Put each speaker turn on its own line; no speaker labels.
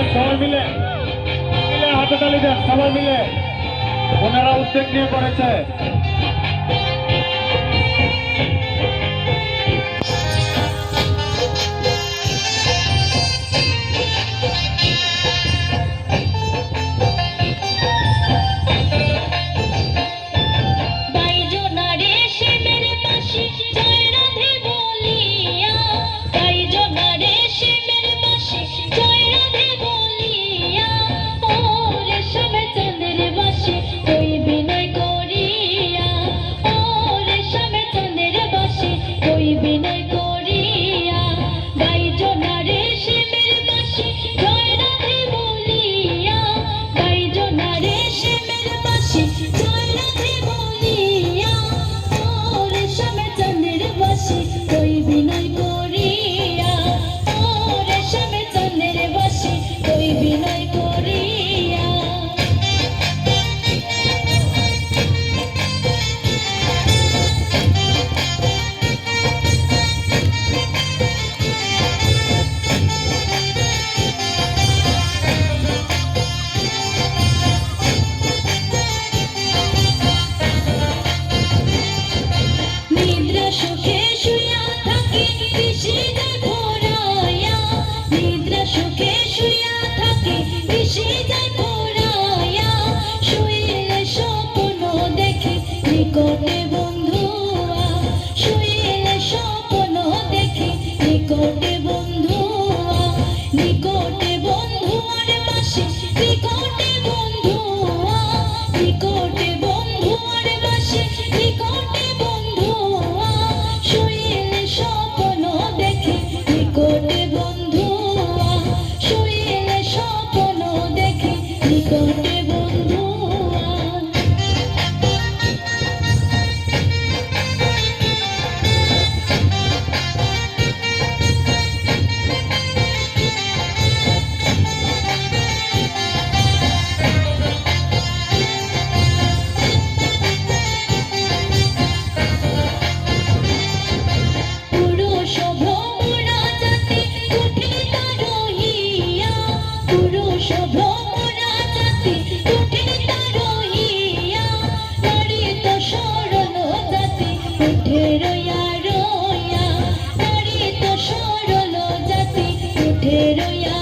দেন সবাই মিলে, হাতে তালি দেন সবাই মিলে। ওনারা উদ্যোগ নিয়ে করেছে।
নিকটে বন্ধুয়া শুইলে স্বপ্ন দেখি, নিকটে বন্ধুয়া, নিকটে বন্ধুয়ার বাসি, নিকটে বন্ধুয়া, নিকটে বন্ধুয়ার বাসি, নিকটে বন্ধুয়া, শুইলে স্বপ্ন দেখি, নিকটে বন্ধুয়া, শুইলে স্বপ্ন দেখি, নিকটে বন্ধুয়া। রয়া রয়া নারী তো সরল জাতি, উঠে রয়া